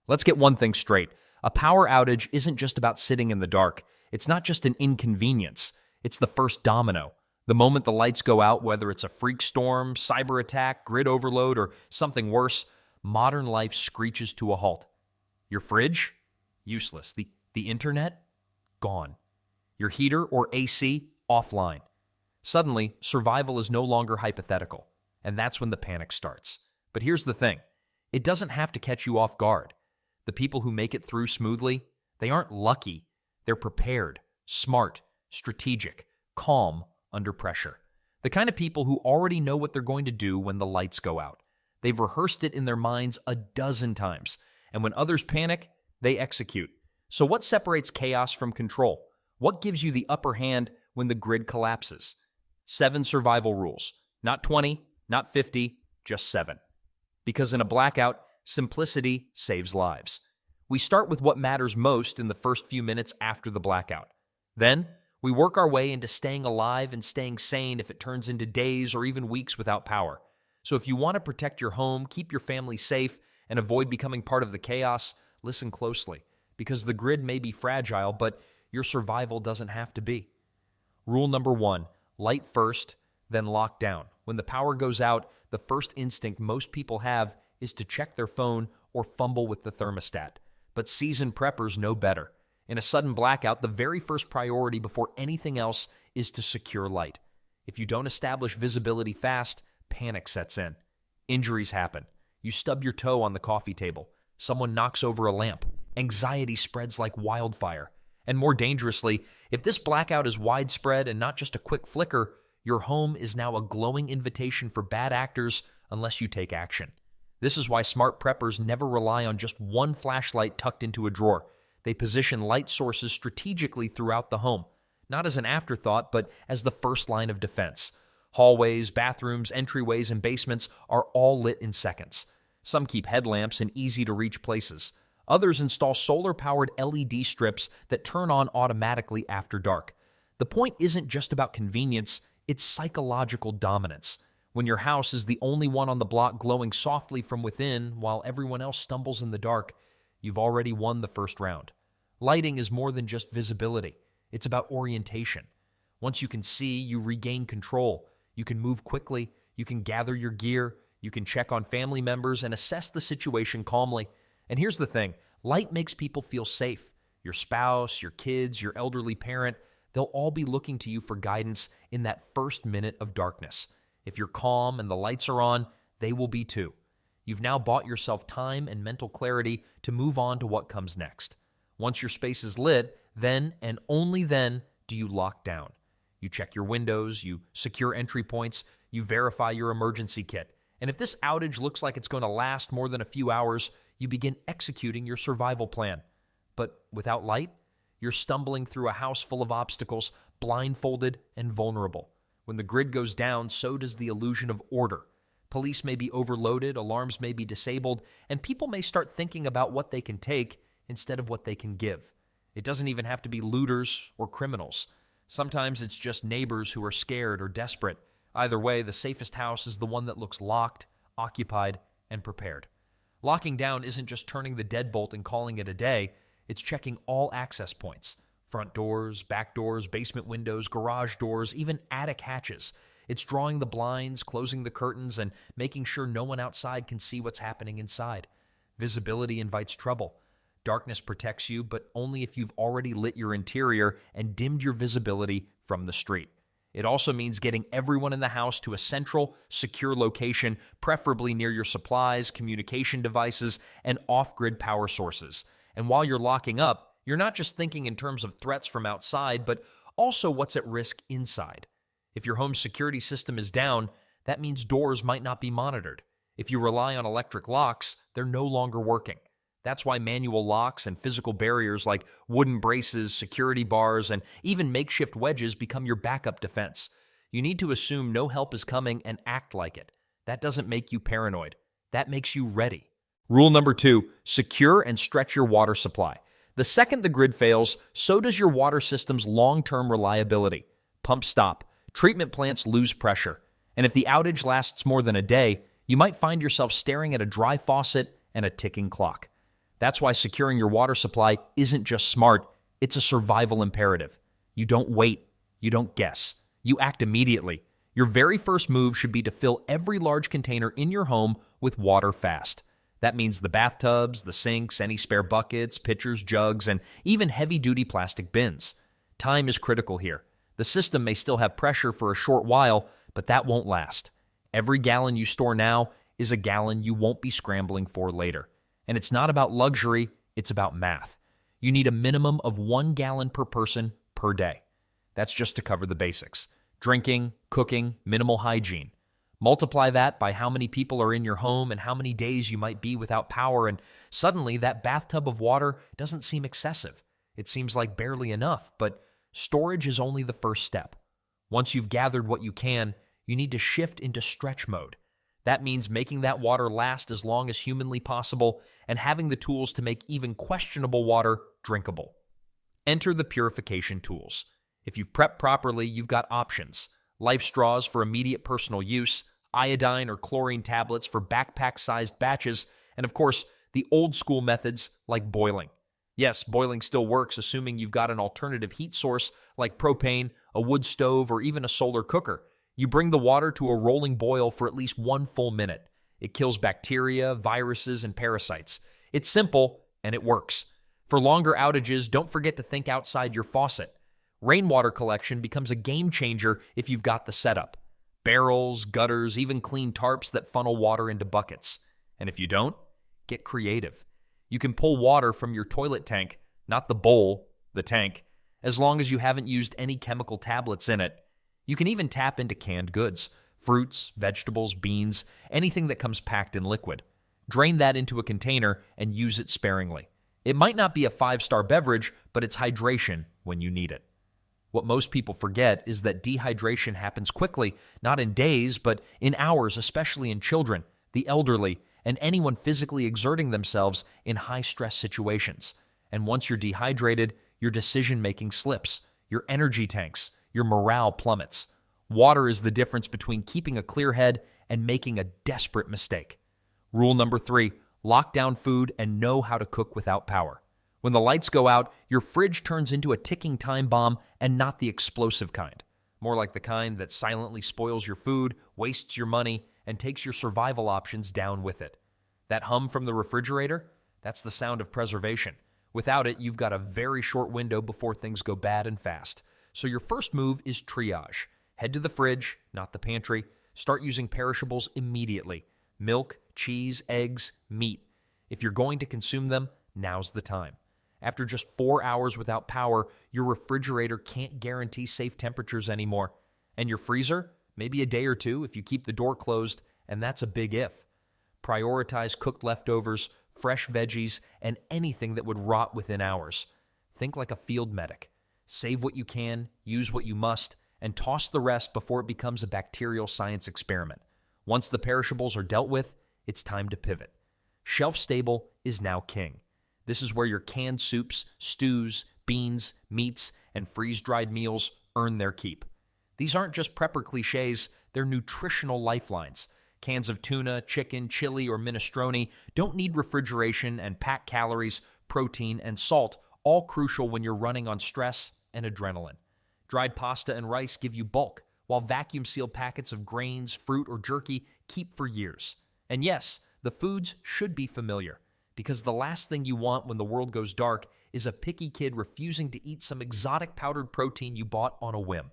Let's get one thing straight. A power outage isn't just about sitting in the dark. It's not just an inconvenience. It's the first domino. The moment the lights go out, whether it's a freak storm, cyber attack, grid overload, or something worse, modern life screeches to a halt. Your fridge? Useless. The internet? Gone. Your heater or AC? Offline. Suddenly, survival is no longer hypothetical, and that's when the panic starts. But here's the thing. It doesn't have to catch you off guard. The people who make it through smoothly, they aren't lucky. They're prepared, smart, strategic, calm under pressure. The kind of people who already know what they're going to do when the lights go out. They've rehearsed it in their minds a dozen times, and when others panic, they execute. So what separates chaos from control? What gives you the upper hand when the grid collapses? 7 survival rules. Not 20, not 50, just 7. Because in a blackout, simplicity saves lives. We start with what matters most in the first few minutes after the blackout. Then, we work our way into staying alive and staying sane if it turns into days or even weeks without power. So if you want to protect your home, keep your family safe, and avoid becoming part of the chaos, listen closely. Because the grid may be fragile, but your survival doesn't have to be. Rule number 1, light first, then lock down. When the power goes out, the first instinct most people have is to check their phone or fumble with the thermostat. But seasoned preppers know better. In a sudden blackout, the very first priority before anything else is to secure light. If you don't establish visibility fast, panic sets in. Injuries happen. You stub your toe on the coffee table. Someone knocks over a lamp. Anxiety spreads like wildfire. And more dangerously, if this blackout is widespread and not just a quick flicker, your home is now a glowing invitation for bad actors unless you take action. This is why smart preppers never rely on just one flashlight tucked into a drawer. They position light sources strategically throughout the home, not as an afterthought, but as the first line of defense. Hallways, bathrooms, entryways, and basements are all lit in seconds. Some keep headlamps in easy-to-reach places. Others install solar-powered LED strips that turn on automatically after dark. The point isn't just about convenience, it's psychological dominance. When your house is the only one on the block glowing softly from within while everyone else stumbles in the dark, you've already won the first round. Lighting is more than just visibility. It's about orientation. Once you can see, you regain control. You can move quickly, you can gather your gear, you can check on family members and assess the situation calmly. And here's the thing, light makes people feel safe. Your spouse, your kids, your elderly parent, they'll all be looking to you for guidance in that first minute of darkness. If you're calm and the lights are on, they will be too. You've now bought yourself time and mental clarity to move on to what comes next. Once your space is lit, then and only then do you lock down. You check your windows, you secure entry points, you verify your emergency kit. And if this outage looks like it's going to last more than a few hours, you begin executing your survival plan. But without light, you're stumbling through a house full of obstacles, blindfolded and vulnerable. When the grid goes down, so does the illusion of order. Police may be overloaded, alarms may be disabled, and people may start thinking about what they can take instead of what they can give. It doesn't even have to be looters or criminals. Sometimes it's just neighbors who are scared or desperate. Either way, the safest house is the one that looks locked, occupied, and prepared. Locking down isn't just turning the deadbolt and calling it a day. It's checking all access points. Front doors, back doors, basement windows, garage doors, even attic hatches. It's drawing the blinds, closing the curtains, and making sure no one outside can see what's happening inside. Visibility invites trouble. Darkness protects you, but only if you've already lit your interior and dimmed your visibility from the street. It also means getting everyone in the house to a central, secure location, preferably near your supplies, communication devices, and off-grid power sources. And while you're locking up, you're not just thinking in terms of threats from outside, but also what's at risk inside. If your home's security system is down, that means doors might not be monitored. If you rely on electric locks, they're no longer working. That's why manual locks and physical barriers like wooden braces, security bars, and even makeshift wedges become your backup defense. You need to assume no help is coming and act like it. That doesn't make you paranoid. That makes you ready. Rule number 2, secure and stretch your water supply. The second the grid fails, so does your water system's long-term reliability. Pumps stop. Treatment plants lose pressure. And if the outage lasts more than a day, you might find yourself staring at a dry faucet and a ticking clock. That's why securing your water supply isn't just smart, it's a survival imperative. You don't wait, you don't guess. You act immediately. Your very first move should be to fill every large container in your home with water fast. That means the bathtubs, the sinks, any spare buckets, pitchers, jugs, and even heavy-duty plastic bins. Time is critical here. The system may still have pressure for a short while, but that won't last. Every gallon you store now is a gallon you won't be scrambling for later. And it's not about luxury, it's about math. You need a minimum of 1 gallon per person per day. That's just to cover the basics. Drinking, cooking, minimal hygiene. Multiply that by how many people are in your home and how many days you might be without power, and suddenly that bathtub of water doesn't seem excessive. It seems like barely enough, but storage is only the first step. Once you've gathered what you can, you need to shift into stretch mode. That means making that water last as long as humanly possible and having the tools to make even questionable water drinkable. Enter the purification tools. If you've prepped properly, you've got options. Life straws for immediate personal use, iodine or chlorine tablets for backpack-sized batches, and of course, the old-school methods like boiling. Yes, boiling still works, assuming you've got an alternative heat source like propane, a wood stove, or even a solar cooker. You bring the water to a rolling boil for at least 1 full minute. It kills bacteria, viruses, and parasites. It's simple, and it works. For longer outages, don't forget to think outside your faucet. Rainwater collection becomes a game changer if you've got the setup. Barrels, gutters, even clean tarps that funnel water into buckets. And if you don't, get creative. You can pull water from your toilet tank, not the bowl, the tank, as long as you haven't used any chemical tablets in it. You can even tap into canned goods, fruits, vegetables, beans, anything that comes packed in liquid. Drain that into a container and use it sparingly. It might not be a 5-star beverage, but it's hydration when you need it. What most people forget is that dehydration happens quickly, not in days, but in hours, especially in children, the elderly, and anyone physically exerting themselves in high-stress situations. And once you're dehydrated, your decision-making slips, your energy tanks, your morale plummets. Water is the difference between keeping a clear head and making a desperate mistake. Rule number 3, lock down food and know how to cook without power. When the lights go out, your fridge turns into a ticking time bomb and not the explosive kind. More like the kind that silently spoils your food, wastes your money, and takes your survival options down with it. That hum from the refrigerator? That's the sound of preservation. Without it, you've got a very short window before things go bad and fast. So your first move is triage. Head to the fridge, not the pantry. Start using perishables immediately. Milk, cheese, eggs, meat. If you're going to consume them, now's the time. After just 4 hours without power, your refrigerator can't guarantee safe temperatures anymore. And your freezer? Maybe a day or two if you keep the door closed, and that's a big if. Prioritize cooked leftovers, fresh veggies, and anything that would rot within hours. Think like a field medic. Save what you can, use what you must, and toss the rest before it becomes a bacterial science experiment. Once the perishables are dealt with, it's time to pivot. Shelf stable is now king. This is where your canned soups, stews, beans, meats, and freeze-dried meals earn their keep. These aren't just prepper cliches, they're nutritional lifelines. Cans of tuna, chicken, chili, or minestrone don't need refrigeration and pack calories, protein, and salt, all crucial when you're running on stress and adrenaline. Dried pasta and rice give you bulk, while vacuum-sealed packets of grains, fruit, or jerky keep for years. And yes, the foods should be familiar, because the last thing you want when the world goes dark is a picky kid refusing to eat some exotic powdered protein you bought on a whim.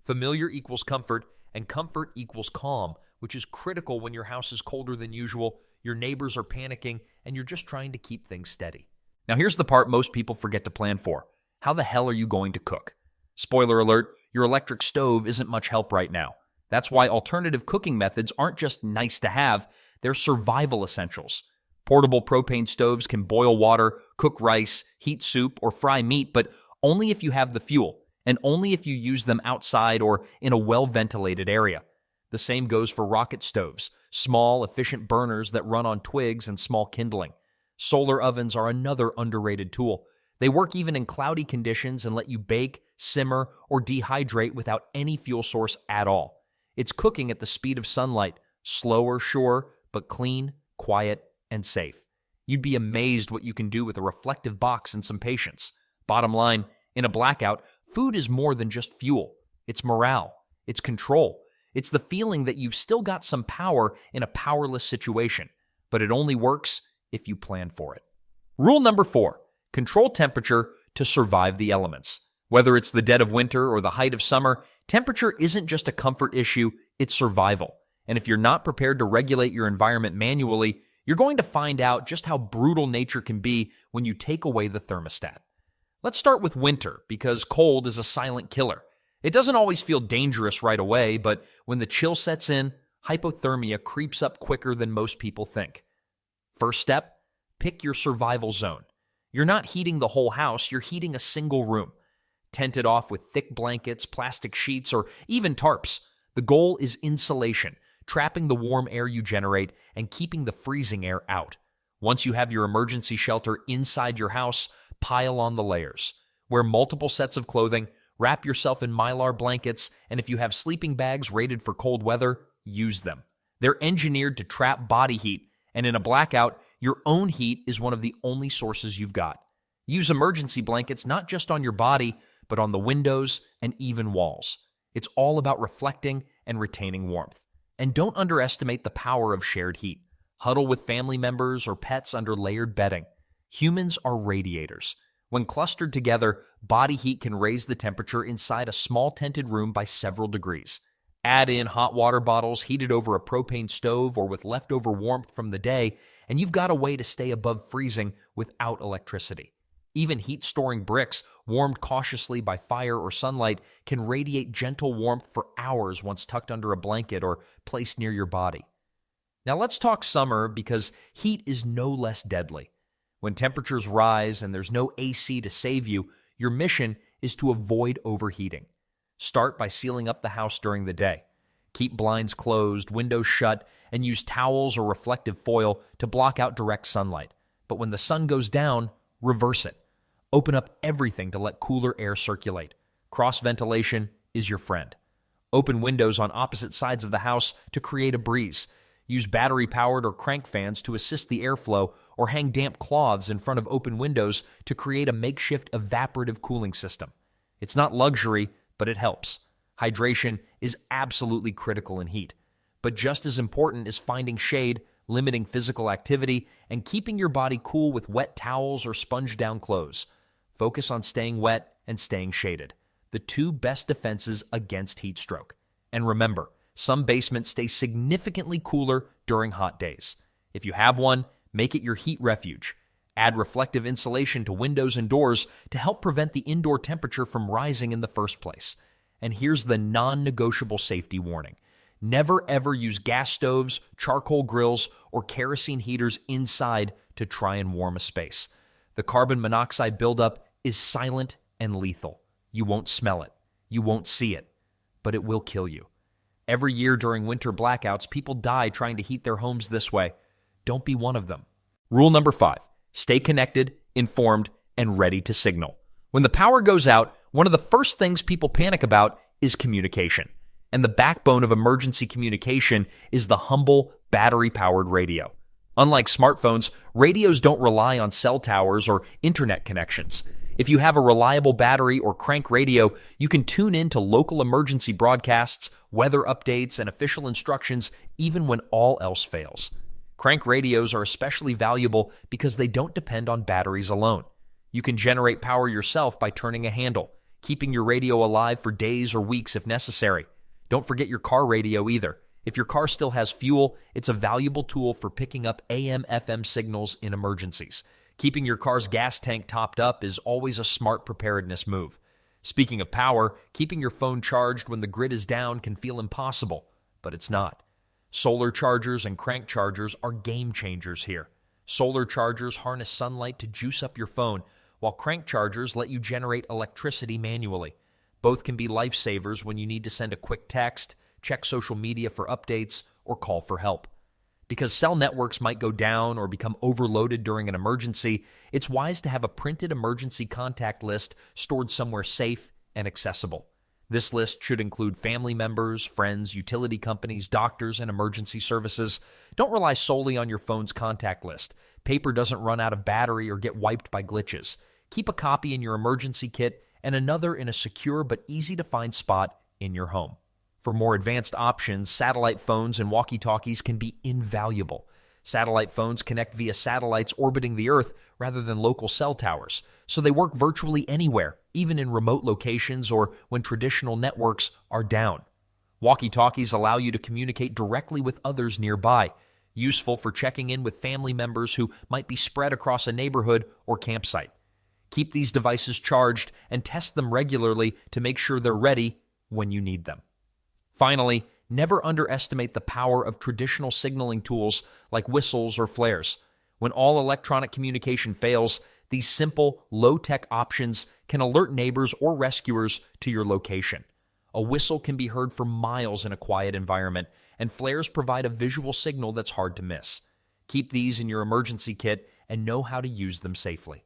Familiar equals comfort, and comfort equals calm, which is critical when your house is colder than usual, your neighbors are panicking, and you're just trying to keep things steady. Now here's the part most people forget to plan for. How the hell are you going to cook? Spoiler alert, your electric stove isn't much help right now. That's why alternative cooking methods aren't just nice to have, they're survival essentials. Portable propane stoves can boil water, cook rice, heat soup, or fry meat, but only if you have the fuel, and only if you use them outside or in a well-ventilated area. The same goes for rocket stoves, small, efficient burners that run on twigs and small kindling. Solar ovens are another underrated tool. They work even in cloudy conditions and let you bake, simmer, or dehydrate without any fuel source at all. It's cooking at the speed of sunlight, slower, sure, but clean, quiet, and safe. You'd be amazed what you can do with a reflective box and some patience. Bottom line, in a blackout, food is more than just fuel. It's morale. It's control. It's the feeling that you've still got some power in a powerless situation, but it only works if you plan for it. Rule number 4, control temperature to survive the elements. Whether it's the dead of winter or the height of summer, temperature isn't just a comfort issue, it's survival. And if you're not prepared to regulate your environment manually, you're going to find out just how brutal nature can be when you take away the thermostat. Let's start with winter, because cold is a silent killer. It doesn't always feel dangerous right away, but when the chill sets in, hypothermia creeps up quicker than most people think. First step, pick your survival zone. You're not heating the whole house, you're heating a single room. Tent it off with thick blankets, plastic sheets, or even tarps. The goal is insulation, trapping the warm air you generate and keeping the freezing air out. Once you have your emergency shelter inside your house, pile on the layers. Wear multiple sets of clothing, wrap yourself in Mylar blankets, and if you have sleeping bags rated for cold weather, use them. They're engineered to trap body heat, and in a blackout, your own heat is one of the only sources you've got. Use emergency blankets not just on your body, but on the windows and even walls. It's all about reflecting and retaining warmth. And don't underestimate the power of shared heat. Huddle with family members or pets under layered bedding. Humans are radiators. When clustered together, body heat can raise the temperature inside a small tented room by several degrees. Add in hot water bottles heated over a propane stove or with leftover warmth from the day, and you've got a way to stay above freezing without electricity. Even heat-storing bricks, warmed cautiously by fire or sunlight, can radiate gentle warmth for hours once tucked under a blanket or placed near your body. Now let's talk summer, because heat is no less deadly. When temperatures rise and there's no AC to save you, your mission is to avoid overheating. Start by sealing up the house during the day. Keep blinds closed, windows shut, and use towels or reflective foil to block out direct sunlight. But when the sun goes down, reverse it. Open up everything to let cooler air circulate. Cross ventilation is your friend. Open windows on opposite sides of the house to create a breeze. Use battery-powered or crank fans to assist the airflow, or hang damp cloths in front of open windows to create a makeshift evaporative cooling system. It's not luxury, but it helps. Hydration is absolutely critical in heat. But just as important is finding shade, limiting physical activity, and keeping your body cool with wet towels or sponge-down clothes. Focus on staying wet and staying shaded, the two best defenses against heat stroke. And remember, some basements stay significantly cooler during hot days. If you have one, make it your heat refuge. Add reflective insulation to windows and doors to help prevent the indoor temperature from rising in the first place. And here's the non-negotiable safety warning. Never ever use gas stoves, charcoal grills, or kerosene heaters inside to try and warm a space. The carbon monoxide buildup is silent and lethal. You won't smell it. You won't see it. But it will kill you. Every year during winter blackouts, people die trying to heat their homes this way. Don't be one of them. Rule number 5, stay connected, informed, and ready to signal. When the power goes out, one of the first things people panic about is communication. And the backbone of emergency communication is the humble, battery-powered radio. Unlike smartphones, radios don't rely on cell towers or internet connections. If you have a reliable battery or crank radio, you can tune in to local emergency broadcasts, weather updates, and official instructions even when all else fails. Crank radios are especially valuable because they don't depend on batteries alone. You can generate power yourself by turning a handle, keeping your radio alive for days or weeks if necessary. Don't forget your car radio either. If your car still has fuel, it's a valuable tool for picking up AM/FM signals in emergencies. Keeping your car's gas tank topped up is always a smart preparedness move. Speaking of power, keeping your phone charged when the grid is down can feel impossible, but it's not. Solar chargers and crank chargers are game changers here. Solar chargers harness sunlight to juice up your phone, while crank chargers let you generate electricity manually. Both can be lifesavers when you need to send a quick text, check social media for updates, or call for help. Because cell networks might go down or become overloaded during an emergency, it's wise to have a printed emergency contact list stored somewhere safe and accessible. This list should include family members, friends, utility companies, doctors, and emergency services. Don't rely solely on your phone's contact list. paper doesn't run out of battery or get wiped by glitches. Keep a copy in your emergency kit and another in a secure but easy-to-find spot in your home. For more advanced options, satellite phones and walkie-talkies can be invaluable. Satellite phones connect via satellites orbiting the Earth rather than local cell towers, so they work virtually anywhere, even in remote locations or when traditional networks are down. Walkie-talkies allow you to communicate directly with others nearby, useful for checking in with family members who might be spread across a neighborhood or campsite. Keep these devices charged and test them regularly to make sure they're ready when you need them. Finally, never underestimate the power of traditional signaling tools like whistles or flares. When all electronic communication fails, these simple, low-tech options can alert neighbors or rescuers to your location. A whistle can be heard for miles in a quiet environment, and flares provide a visual signal that's hard to miss. Keep these in your emergency kit and know how to use them safely.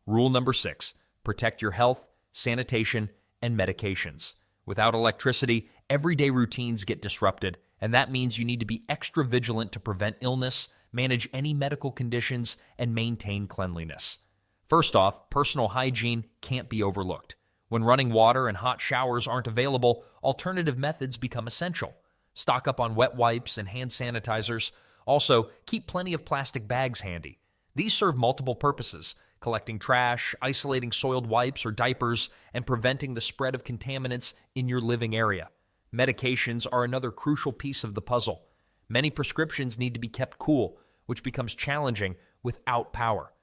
Rule number 6, protect your health, sanitation, and medications. Without electricity, everyday routines get disrupted, and that means you need to be extra vigilant to prevent illness, manage any medical conditions, and maintain cleanliness. First off, personal hygiene can't be overlooked. When running water and hot showers aren't available, alternative methods become essential. Stock up on wet wipes and hand sanitizers. Also, keep plenty of plastic bags handy. These serve multiple purposes: collecting trash, isolating soiled wipes or diapers, and preventing the spread of contaminants in your living area. Medications are another crucial piece of the puzzle. Many prescriptions need to be kept cool, which becomes challenging without power.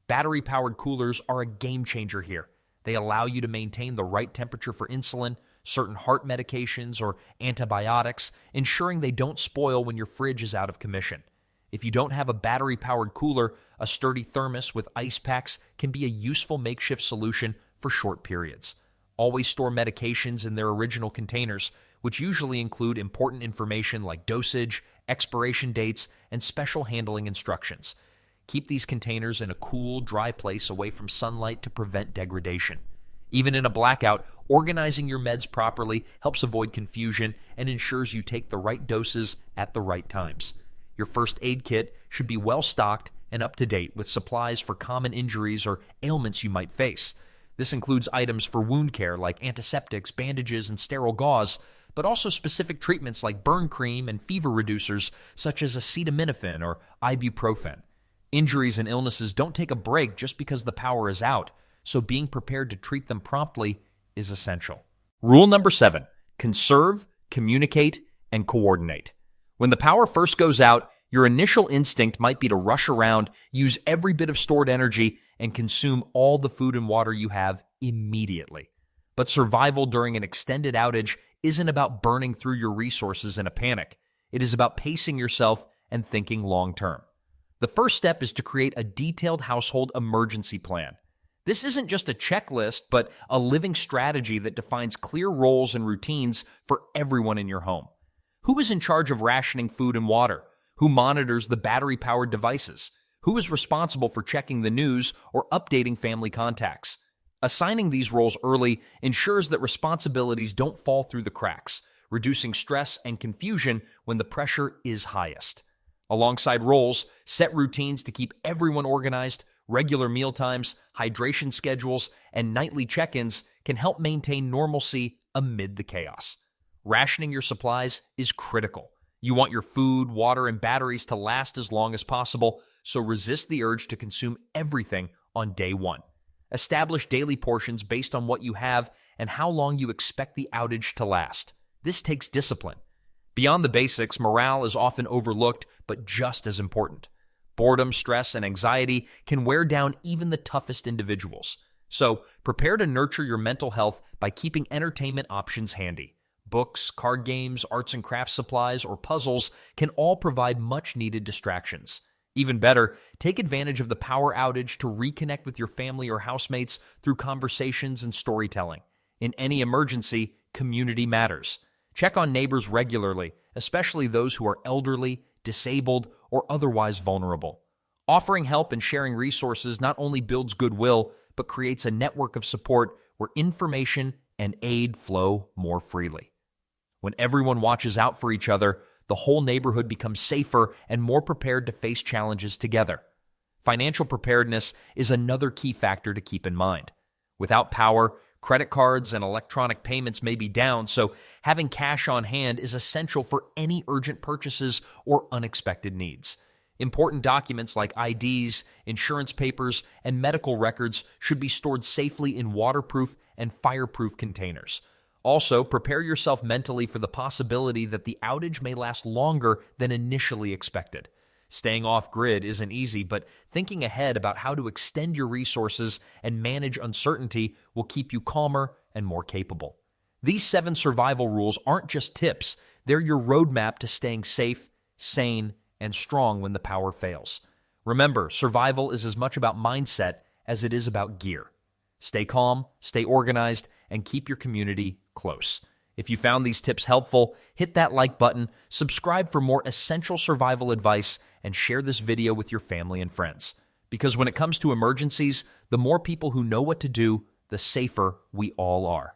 Battery-powered coolers are a game changer here. They allow you to maintain the right temperature for insulin, certain heart medications, or antibiotics, ensuring they don't spoil when your fridge is out of commission. If you don't have a battery-powered cooler, a sturdy thermos with ice packs can be a useful makeshift solution for short periods. Always store medications in their original containers, which usually include important information like dosage, expiration dates, and special handling instructions. Keep these containers in a cool, dry place away from sunlight to prevent degradation. Even in a blackout, organizing your meds properly helps avoid confusion and ensures you take the right doses at the right times. Your first aid kit should be well stocked and up to date with supplies for common injuries or ailments you might face. This includes items for wound care like antiseptics, bandages, and sterile gauze, but also specific treatments like burn cream and fever reducers such as acetaminophen or ibuprofen. Injuries and illnesses don't take a break just because the power is out, so being prepared to treat them promptly is essential. Rule number 7, conserve, communicate, and coordinate. When the power first goes out, your initial instinct might be to rush around, use every bit of stored energy, and consume all the food and water you have immediately. But survival during an extended outage isn't about burning through your resources in a panic. It is about pacing yourself and thinking long-term. The first step is to create a detailed household emergency plan. This isn't just a checklist, but a living strategy that defines clear roles and routines for everyone in your home. Who is in charge of rationing food and water? Who monitors the battery-powered devices? Who is responsible for checking the news or updating family contacts? Assigning these roles early ensures that responsibilities don't fall through the cracks, reducing stress and confusion when the pressure is highest. Alongside roles, set routines to keep everyone organized. Regular meal times, hydration schedules, and nightly check-ins can help maintain normalcy amid the chaos. Rationing your supplies is critical. You want your food, water, and batteries to last as long as possible, so resist the urge to consume everything on day one. Establish daily portions based on what you have and how long you expect the outage to last. This takes discipline. Beyond the basics, morale is often overlooked, but just as important. Boredom, stress, and anxiety can wear down even the toughest individuals. So, prepare to nurture your mental health by keeping entertainment options handy. Books, card games, arts and crafts supplies, or puzzles can all provide much-needed distractions. Even better, take advantage of the power outage to reconnect with your family or housemates through conversations and storytelling. In any emergency, community matters. Check on neighbors regularly, especially those who are elderly, disabled, or otherwise vulnerable. Offering help and sharing resources not only builds goodwill, but creates a network of support where information and aid flow more freely. When everyone watches out for each other, the whole neighborhood becomes safer and more prepared to face challenges together. Financial preparedness is another key factor to keep in mind. Without power, credit cards and electronic payments may be down, so having cash on hand is essential for any urgent purchases or unexpected needs. Important documents like IDs, insurance papers, and medical records should be stored safely in waterproof and fireproof containers. Also, prepare yourself mentally for the possibility that the outage may last longer than initially expected. Staying off-grid isn't easy, but thinking ahead about how to extend your resources and manage uncertainty will keep you calmer and more capable. These 7 survival rules aren't just tips, they're your roadmap to staying safe, sane, and strong when the power fails. Remember, survival is as much about mindset as it is about gear. Stay calm, stay organized, and keep your community close. If you found these tips helpful, hit that like button, subscribe for more essential survival advice, and share this video with your family and friends. Because when it comes to emergencies, the more people who know what to do, the safer we all are.